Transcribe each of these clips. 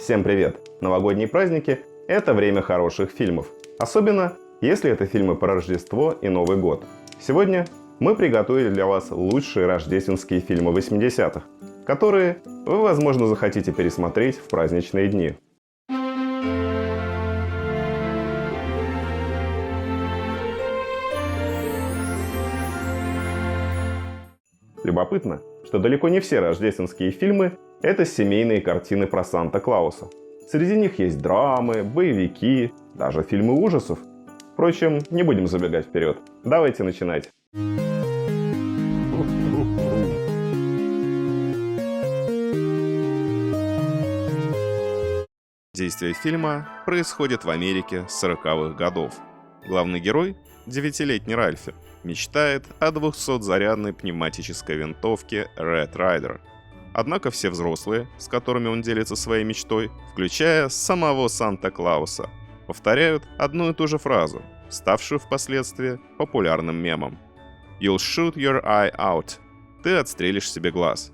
Всем привет! Новогодние праздники – это время хороших фильмов. Особенно, если это фильмы про Рождество и Новый год. Сегодня мы приготовили для вас лучшие рождественские фильмы 80-х, которые вы, возможно, захотите пересмотреть в праздничные дни. Любопытно, что далеко не все рождественские фильмы – это семейные картины про Санта-Клауса. Среди них есть драмы, боевики, даже фильмы ужасов. Впрочем, не будем забегать вперед. Давайте начинать. Действие фильма происходит в Америке 40-х годов. Главный герой, 9-летний Ральфи, мечтает о 200-зарядной пневматической винтовке Red Ryder. Однако все взрослые, с которыми он делится своей мечтой, включая самого Санта-Клауса, повторяют одну и ту же фразу, ставшую впоследствии популярным мемом. «You'll shoot your eye out» – «Ты отстрелишь себе глаз».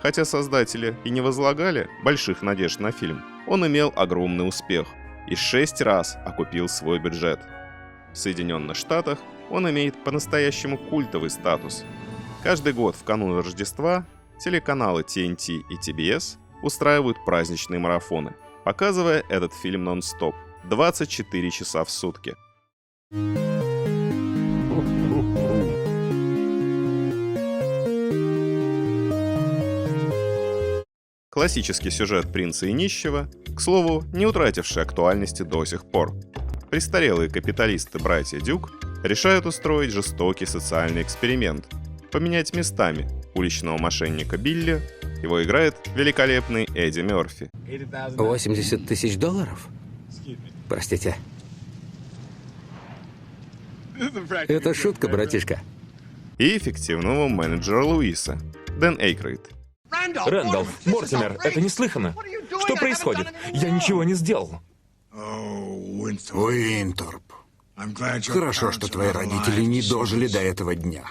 Хотя создатели и не возлагали больших надежд на фильм, он имел огромный успех и 6 раз окупил свой бюджет. В Соединенных Штатах он имеет по-настоящему культовый статус. Каждый год в канун Рождества телеканалы TNT и TBS устраивают праздничные марафоны, показывая этот фильм нон-стоп 24 часа в сутки. Классический сюжет «Принца и нищего», к слову, не утративший актуальности до сих пор. Престарелые капиталисты-братья Дюк решают устроить жестокий социальный эксперимент – поменять местами уличного мошенника Билли, его играет великолепный Эдди Мерфи. $80 тысяч? Простите. Это шутка, братишка. И эффективного менеджера Луиса, Дэн Эйкройд. Рэндалф, Мортимер, это неслыханно. Что происходит? Я ничего не сделал. Уинторп. Хорошо, что твои родители не дожили до этого дня.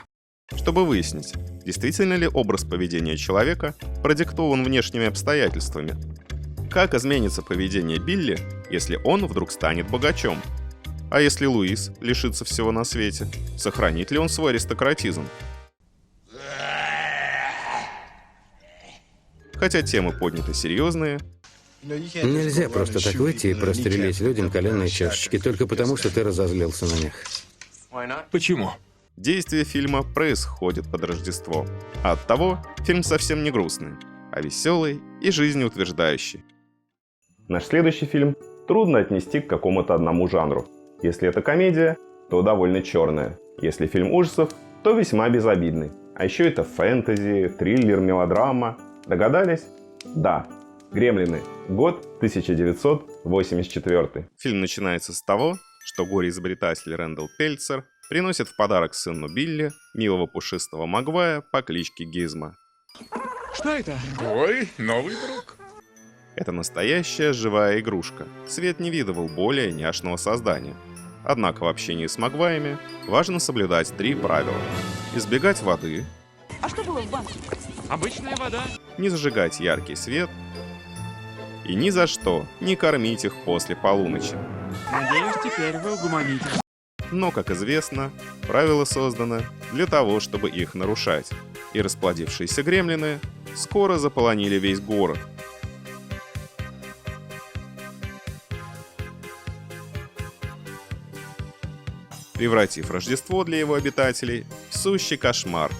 Чтобы выяснить, действительно ли образ поведения человека продиктован внешними обстоятельствами. Как изменится поведение Билли, если он вдруг станет богачом? А если Луис лишится всего на свете? Сохранит ли он свой аристократизм? Хотя темы подняты серьезные, Нельзя просто так выйти и прострелить людям коленные чашечки только потому, что ты разозлился на них. Почему? действие фильма происходит под Рождество. А оттого фильм совсем не грустный, а веселый и жизнеутверждающий. Наш следующий фильм трудно отнести к какому-то одному жанру. Если это комедия, то довольно черная. Если фильм ужасов, то весьма безобидный. А еще это фэнтези, триллер, мелодрама. Догадались? Да. «Гремлины». Год 1984. Фильм начинается с того, что горе-изобретатель Рэндалл Пельцер приносит в подарок сыну Билли милого пушистого Магвая по кличке Гизмо. Что это? Ой, новый друг. Это настоящая живая игрушка. Свет не видывал более няшного создания. Однако в общении с Магваями важно соблюдать 3 правила. Избегать воды. А что было в банке? Обычная вода. Не зажигать яркий свет. И ни за что не кормить их после полуночи. Надеюсь, теперь вы угомонитесь. Но, как известно, правила созданы для того, чтобы их нарушать. И расплодившиеся гремлины скоро заполонили весь город. Превратив Рождество для его обитателей в сущий кошмар.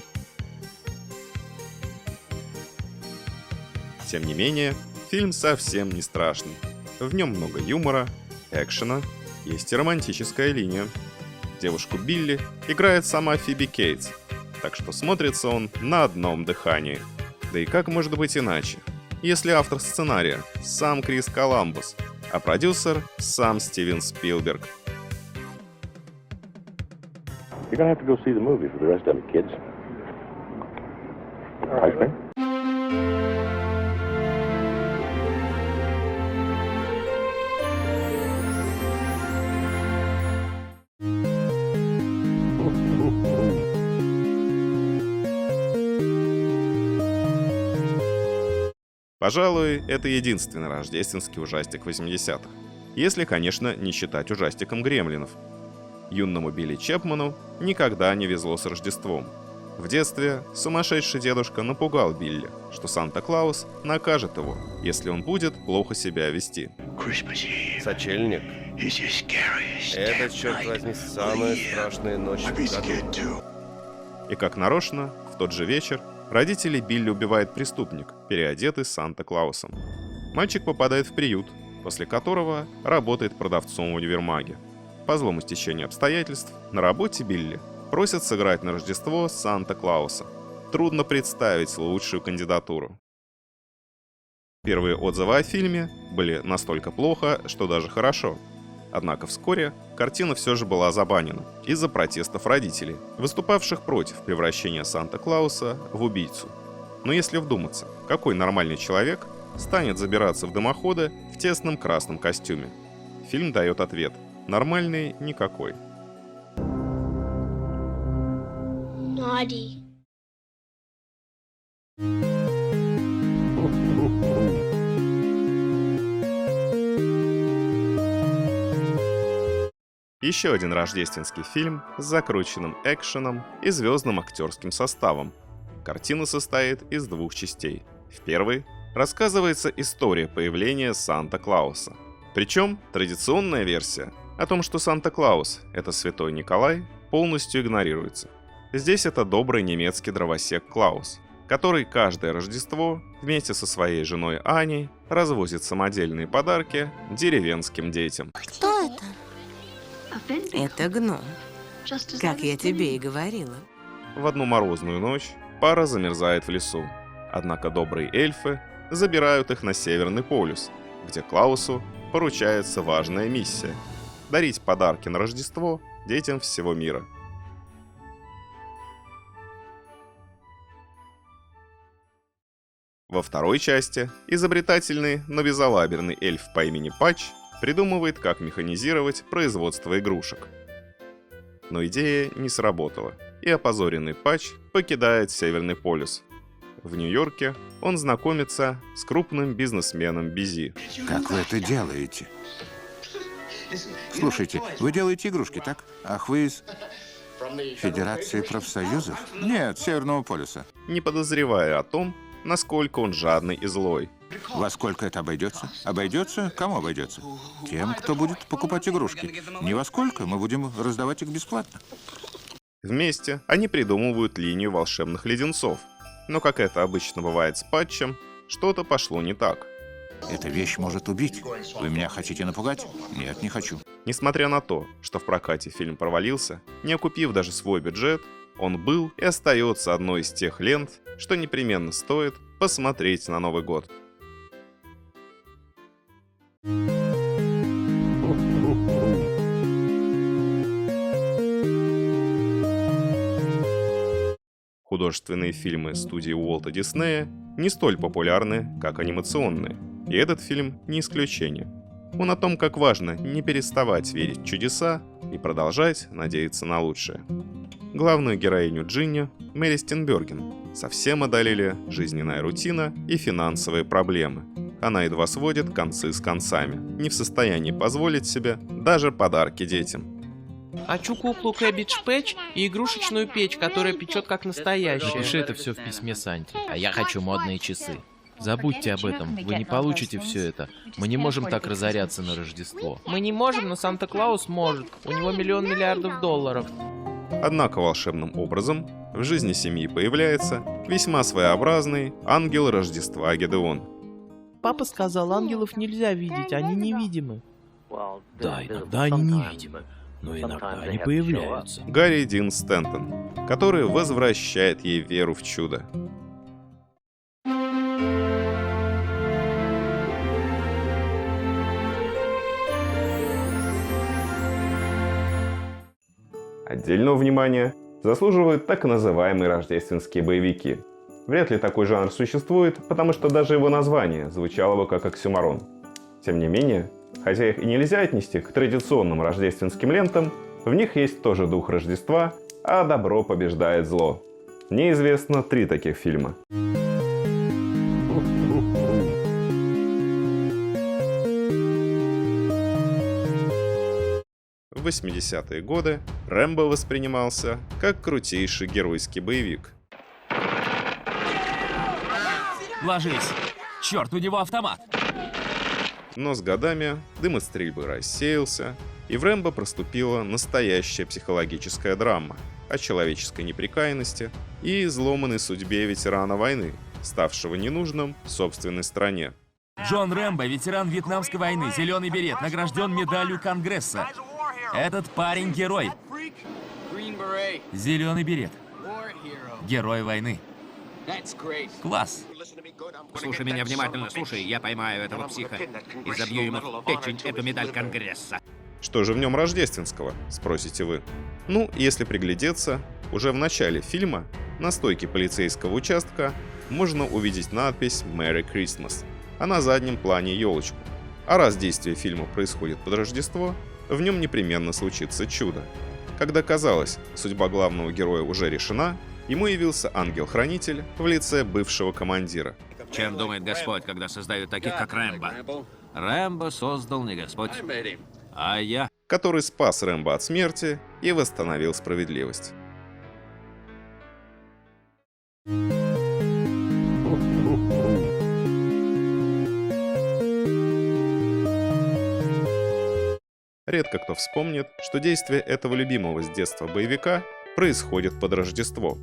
Тем не менее, фильм совсем не страшный. В нем много юмора, экшена, есть и романтическая линия. Девушку Билли играет сама Фиби Кейтс, так что смотрится он на одном дыхании. Да и как может быть иначе, если автор сценария сам Крис Коламбус, а продюсер сам Стивен Спилберг. You're gonna have to go see the movie for the rest of it, kids. Ice cream? Пожалуй, это единственный рождественский ужастик 80-х. Если, конечно, не считать ужастиком «Гремлинов». Юному Билли Чепману никогда не везло с Рождеством. В детстве сумасшедший дедушка напугал Билли, что Санта-Клаус накажет его, если он будет плохо себя вести. Сочельник. Это, черт возьми, самая страшная ночь в году. И как нарочно, в тот же вечер родителей Билли убивает преступник, переодетый Санта-Клаусом. Мальчик попадает в приют, после которого работает продавцом в универмаге. По злому стечению обстоятельств на работе Билли просят сыграть на Рождество Санта-Клауса. Трудно представить лучшую кандидатуру. Первые отзывы о фильме были настолько плохо, что даже хорошо. Однако вскоре картина все же была забанена из-за протестов родителей, выступавших против превращения Санта-Клауса в убийцу. Но если вдуматься, какой нормальный человек станет забираться в дымоходы в тесном красном костюме? Фильм дает ответ: нормальный никакой. Naughty. Еще один рождественский фильм с закрученным экшеном и звездным актерским составом. Картина состоит из двух частей. В первой рассказывается история появления Санта-Клауса. Причем традиционная версия о том, что Санта-Клаус — это святой Николай, полностью игнорируется. Здесь это добрый немецкий дровосек Клаус, который каждое Рождество вместе со своей женой Аней развозит самодельные подарки деревенским детям. Кто это? Это гном, как я тебе и говорила. В одну морозную ночь пара замерзает в лесу. Однако добрые эльфы забирают их на Северный полюс, где Клаусу поручается важная миссия — дарить подарки на Рождество детям всего мира. Во второй части изобретательный, но безалаберный эльф по имени Патч придумывает, как механизировать производство игрушек. Но идея не сработала, и опозоренный Патч покидает Северный полюс. В Нью-Йорке он знакомится с крупным бизнесменом Бизи. Как вы это делаете? Слушайте, вы делаете игрушки, так? Ах, вы из Федерации профсоюзов? Нет, Северного полюса. Не подозревая о том, насколько он жадный и злой. Во сколько это обойдется? Обойдется? Кому обойдется? Тем, кто будет покупать игрушки. Не во сколько, мы будем раздавать их бесплатно. Вместе они придумывают линию волшебных леденцов. Но, как это обычно бывает с Патчем, что-то пошло не так. Эта вещь может убить. Вы меня хотите напугать? Нет, не хочу. Несмотря на то, что в прокате фильм провалился, не окупив даже свой бюджет, он был и остается одной из тех лент, что непременно стоит посмотреть на Новый год. Художественные фильмы студии Уолта Диснея не столь популярны, как анимационные, и этот фильм не исключение. Он о том, как важно не переставать верить в чудеса и продолжать надеяться на лучшее. Главную героиню Джинни, Мэри Стенберген, совсем одолели жизненная рутина и финансовые проблемы. Она едва сводит концы с концами, не в состоянии позволить себе даже подарки детям. Хочу куклу Кэббидж Пэтч и игрушечную печь, которая печет как настоящая. Напиши это все в письме Санте. А я хочу модные часы. Забудьте об этом, вы не получите все это. Мы не можем так разоряться на Рождество. Мы не можем, но Санта-Клаус может. У него $1 000 000 Однако волшебным образом в жизни семьи появляется весьма своеобразный ангел Рождества Гедеон. Папа сказал, ангелов нельзя видеть, они невидимы. Да, иногда они невидимы, но иногда они появляются. Гарри Дин Стэнтон, который возвращает ей веру в чудо. Отдельного внимания заслуживают так называемые рождественские боевики. Вряд ли такой жанр существует, потому что даже его название звучало бы как оксюморон. Тем не менее, хотя их и нельзя отнести к традиционным рождественским лентам, в них есть тоже дух Рождества, а добро побеждает зло. Мне известно 3 таких фильма. 80-е годы Рэмбо воспринимался как крутейший геройский боевик. Ложись! Черт, у него автомат! Но с годами дым от стрельбы рассеялся, и в Рэмбо проступила настоящая психологическая драма о человеческой неприкаянности и изломанной судьбе ветерана войны, ставшего ненужным в собственной стране. Джон Рэмбо, ветеран Вьетнамской войны, зеленый берет, награжден медалью Конгресса. Этот парень герой. Зеленый берет. Герой войны. Класс. Слушай меня внимательно, слушай, я поймаю этого психа и забью ему в печень эту медаль Конгресса. Что же в нем рождественского, спросите вы? Ну, если приглядеться, уже в начале фильма на стойке полицейского участка можно увидеть надпись «Merry Christmas», а на заднем плане елочку. А раз действие фильма происходит под Рождество, в нем непременно случится чудо. Когда казалось, судьба главного героя уже решена, ему явился ангел-хранитель в лице бывшего командира. Чем думает Господь, когда создает таких, как Рэмбо? Рэмбо создал не Господь, а я. Который спас Рэмбо от смерти и восстановил справедливость. Редко кто вспомнит, что действие этого любимого с детства боевика происходит под Рождество.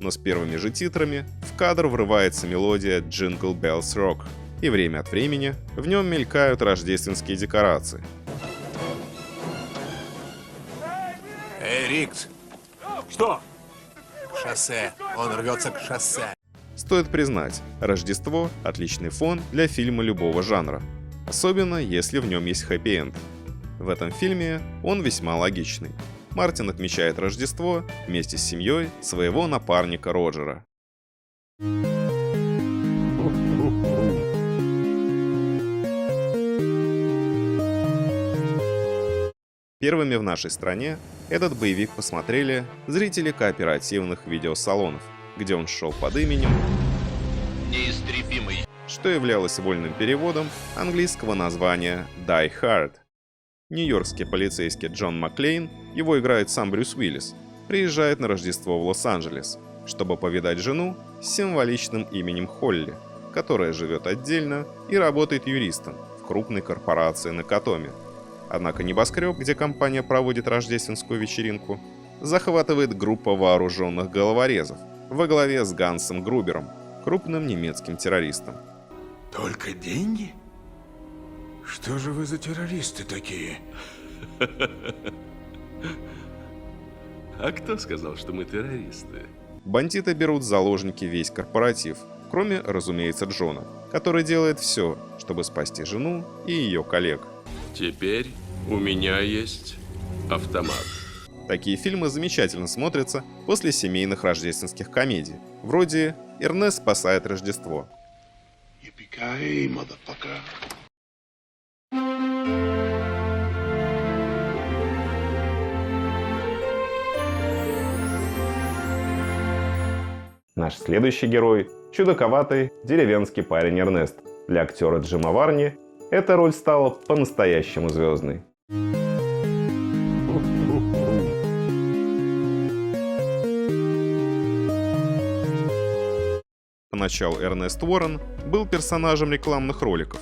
Но с первыми же титрами в кадр врывается мелодия «Jingle Bells Rock», и время от времени в нем мелькают рождественские декорации. Эй, Рикс! Что? Шоссе. Он рвется к шоссе. Стоит признать, Рождество – отличный фон для фильма любого жанра. Особенно, если в нем есть хэппи-энд. В этом фильме он весьма логичный. Мартин отмечает Рождество вместе с семьей своего напарника Роджера. Первыми в нашей стране этот боевик посмотрели зрители кооперативных видеосалонов, где он шел под именем «Неистребимый», что являлось вольным переводом английского названия «Die Hard». Нью-йоркский полицейский Джон Маклейн, его играет сам Брюс Уиллис, приезжает на Рождество в Лос-Анджелес, чтобы повидать жену с символичным именем Холли, которая живет отдельно и работает юристом в крупной корпорации Накатоми. Однако небоскреб, где компания проводит рождественскую вечеринку, захватывает группа вооруженных головорезов во главе с Гансом Грубером, крупным немецким террористом. Только деньги? Что же вы за террористы такие? А кто сказал, что мы террористы? Бандиты берут в заложники весь корпоратив, кроме, разумеется, Джона, который делает все, чтобы спасти жену и ее коллег. Теперь у меня есть автомат. Такие фильмы замечательно смотрятся после семейных рождественских комедий, вроде «Эрнест спасает Рождество». Наш следующий герой – чудаковатый деревенский парень Эрнест. Для актера Джима Варни эта роль стала по-настоящему звездной. Поначалу Эрнест Уоррен был персонажем рекламных роликов.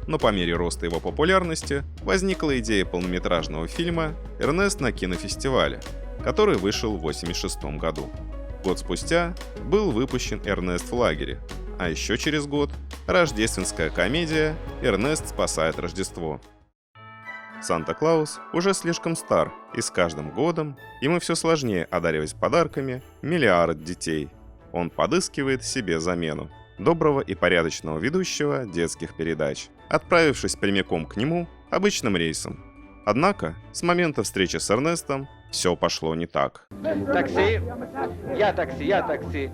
Но по мере роста его популярности возникла идея полнометражного фильма «Эрнест на кинофестивале», который вышел в 1986 году. Год спустя был выпущен «Эрнест в лагере», а еще через год – рождественская комедия «Эрнест спасает Рождество». Санта-Клаус уже слишком стар, и с каждым годом ему все сложнее одаривать подарками миллиард детей. Он подыскивает себе замену – доброго и порядочного ведущего детских передач, отправившись прямиком к нему обычным рейсом. Однако, с момента встречи с Эрнестом все пошло не так. Такси! Я такси, я такси!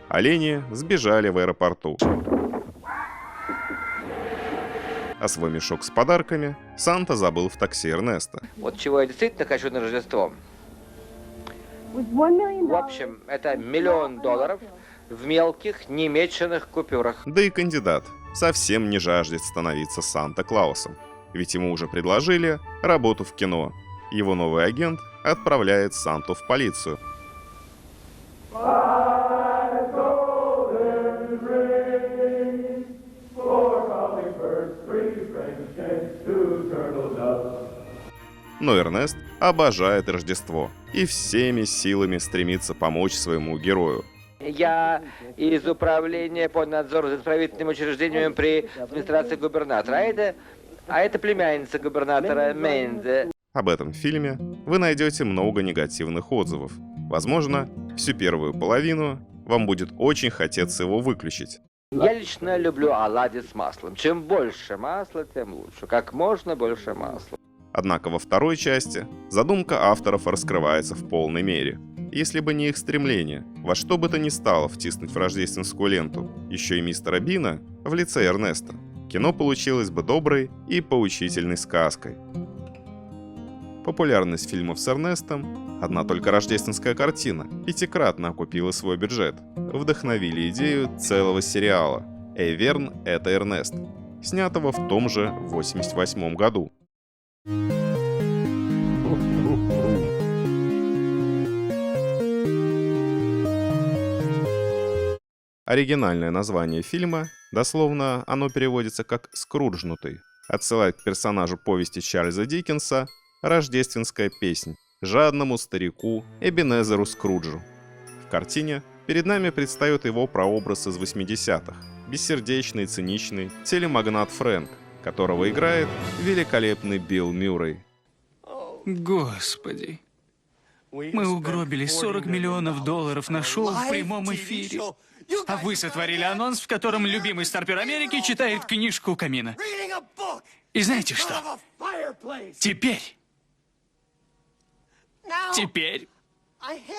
Олени сбежали в аэропорту. А свой мешок с подарками Санта забыл в такси Эрнеста. Вот чего я действительно хочу на Рождество. В общем, это $1 миллион в мелких немеченных купюрах. Да и кандидат совсем не жаждет становиться Санта-Клаусом, ведь ему уже предложили работу в кино. Его новый агент отправляет Санту в полицию. Но Эрнест обожает Рождество и всеми силами стремится помочь своему герою. Я из управления по надзору за исправительным учреждением при администрации губернатора. А это племянница губернатора Мейнзе. Об этом фильме вы найдете много негативных отзывов. Возможно, всю первую половину вам будет очень хотеться его выключить. Я лично люблю оладьи с маслом. Чем больше масла, тем лучше. Как можно больше масла. Однако во второй части задумка авторов раскрывается в полной мере. Если бы не их стремление во что бы то ни стало втиснуть в рождественскую ленту еще и мистера Бина в лице Эрнеста, кино получилось бы доброй и поучительной сказкой. Популярность фильмов с Эрнестом, одна только рождественская картина, 5-кратно окупила свой бюджет. Вдохновили идею целого сериала «Эйверн – это Эрнест», снятого в том же 1988 году. Оригинальное название фильма, дословно оно переводится как «скруджнутый», отсылает к персонажу повести Чарльза Диккенса «Рождественская песнь» жадному старику Эбенезеру Скруджу. В картине перед нами предстает его прообраз из 80-х, бессердечный, циничный телемагнат Фрэнк, которого играет великолепный Билл Мюррей. Господи, мы угробили $40 миллионов на шоу в прямом эфире. А вы сотворили анонс, в котором любимый старпер Америки читает книжку у камина. И знаете что? Теперь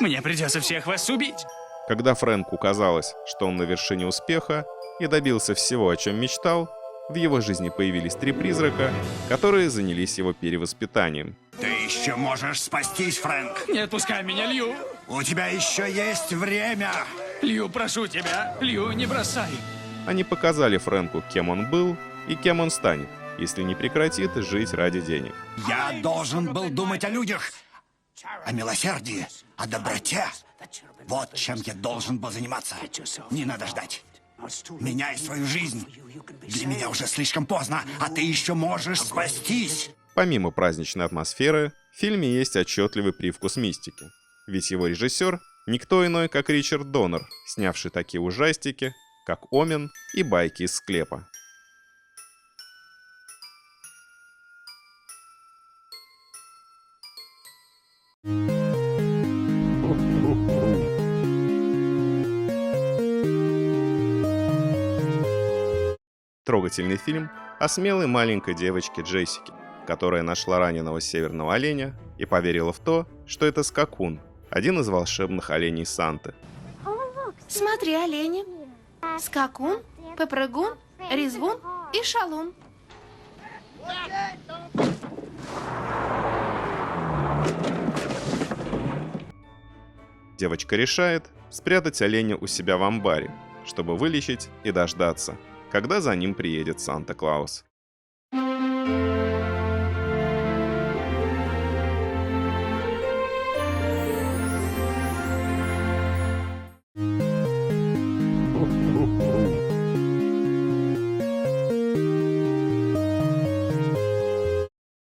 мне придется всех вас убить. Когда Фрэнку казалось, что он на вершине успеха и добился всего, о чем мечтал, в его жизни появились 3 призрака, которые занялись его перевоспитанием. Ты еще можешь спастись, Фрэнк. Не отпускай меня, Лью. У тебя еще есть время. Лью, прошу тебя. Лью, не бросай. Они показали Фрэнку, кем он был и кем он станет, если не прекратит жить ради денег. Я должен был думать о людях, о милосердии, о доброте. Вот чем я должен был заниматься. Не надо ждать. Меняй свою жизнь. Для меня уже слишком поздно, а ты еще можешь спастись. Помимо праздничной атмосферы, в фильме есть отчетливый привкус мистики. Ведь его режиссер никто иной, как Ричард Доннер, снявший такие ужастики, как «Омен» и «Байки из склепа». Трогательный фильм о смелой маленькой девочке Джессике, которая нашла раненого северного оленя и поверила в то, что это скакун, один из волшебных оленей Санты. Смотри, олени. Скакун, попрыгун, резвун и шалун. Девочка решает спрятать оленя у себя в амбаре, чтобы вылечить и дождаться, когда за ним приедет Санта-Клаус.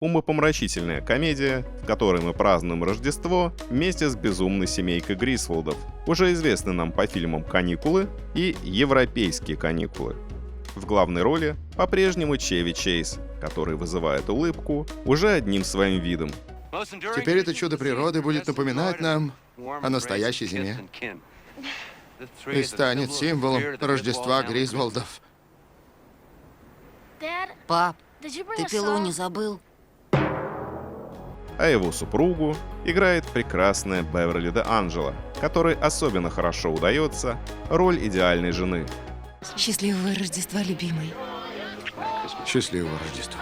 Умопомрачительная комедия, в которой мы празднуем Рождество вместе с безумной семейкой Грисволдов, уже известны нам по фильмам «Каникулы» и «Европейские каникулы». В главной роли по-прежнему Чеви Чейз, который вызывает улыбку уже одним своим видом. Теперь это чудо природы будет напоминать нам о настоящей зиме и станет символом Рождества Грисволдов. Пап, ты пилу не забыл? А его супругу играет прекрасная Беверли де Анджело, которой особенно хорошо удается роль идеальной жены. Счастливого Рождества, любимый. Счастливого Рождества.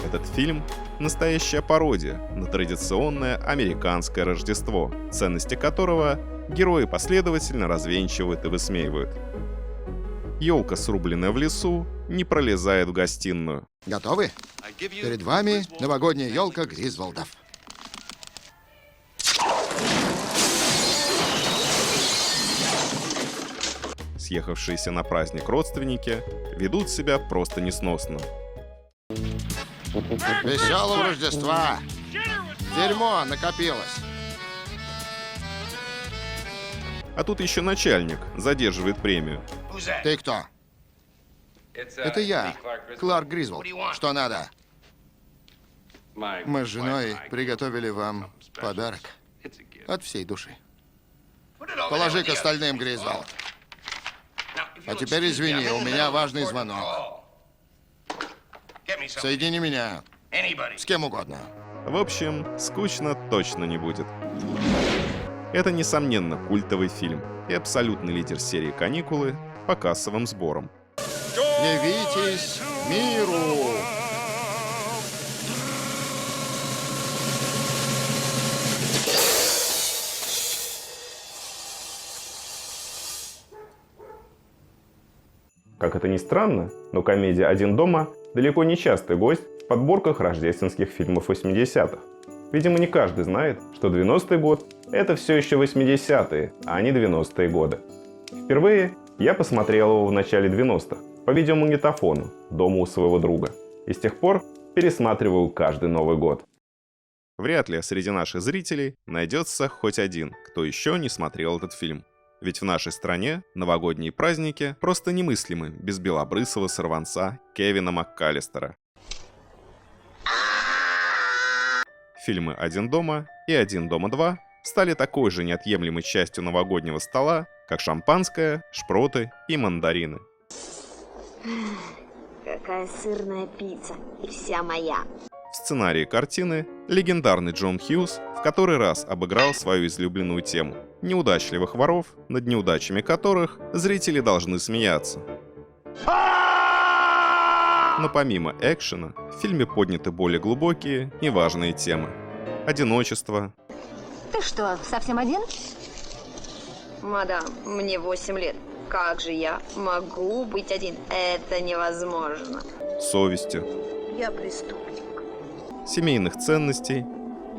Этот фильм настоящая пародия на традиционное американское Рождество, ценности которого герои последовательно развенчивают и высмеивают. Елка, срубленная в лесу, не пролезает в гостиную. Готовы? Перед вами новогодняя елка Гризволдов. Съехавшиеся на праздник родственники ведут себя просто несносно. Веселого Рождества! Дерьмо накопилось. А тут еще начальник задерживает премию. Ты кто? Это я, Кларк Гризволд. Что надо? Мы с женой приготовили вам подарок. От всей души. Положи к остальным, Гризволд. А теперь извини, у меня важный звонок. Соедини меня с кем угодно. В общем, скучно точно не будет. Это, несомненно, культовый фильм и абсолютный лидер серии «Каникулы» по кассовым сборам. Явитесь миру! Как это ни странно, но комедия «Один дома» далеко не частый гость в подборках рождественских фильмов 80-х. Видимо, не каждый знает, что 90-й год – это все еще 80-е, а не 90-е годы. Впервые я посмотрел его в начале 90-х по видеомагнитофону дома у своего друга. И с тех пор пересматриваю каждый Новый год. Вряд ли среди наших зрителей найдется хоть один, кто еще не смотрел этот фильм. Ведь в нашей стране новогодние праздники просто немыслимы без белобрысого сорванца Кевина МакКаллистера. Фильмы «Один дома» и «Один дома 2» стали такой же неотъемлемой частью новогоднего стола, как шампанское, шпроты и мандарины. Какая сырная пицца, и вся моя. В сценарии картины легендарный Джон Хьюз в который раз обыграл свою излюбленную тему – неудачливых воров, над неудачами которых зрители должны смеяться. Но помимо экшена, в фильме подняты более глубокие и важные темы. Одиночество. Ты что, совсем один? Мадам, мне 8 лет. Как же я могу быть один? Это невозможно. Совести. Я преступник. Семейных ценностей.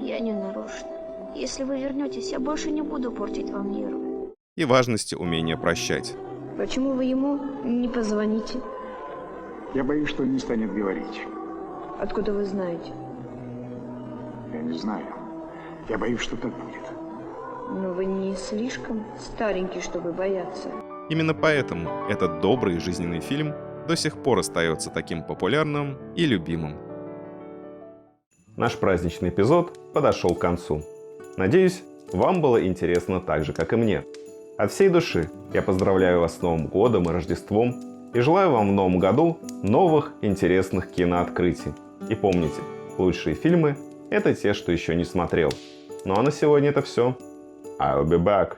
Я не нарочно. Если вы вернетесь, я больше не буду портить вам нервы. И важности умения прощать. Почему вы ему не позвоните? Я боюсь, что он не станет говорить. Откуда вы знаете? Я не знаю. Я боюсь, что так будет. Но вы не слишком старенький, чтобы бояться. Именно поэтому этот добрый и жизненный фильм до сих пор остается таким популярным и любимым. Наш праздничный эпизод подошел к концу. Надеюсь, вам было интересно так же, как и мне. От всей души я поздравляю вас с Новым годом и Рождеством и желаю вам в Новом году новых интересных кинооткрытий. И помните, лучшие фильмы – это те, что еще не смотрел. Ну а на сегодня это все. I'll be back.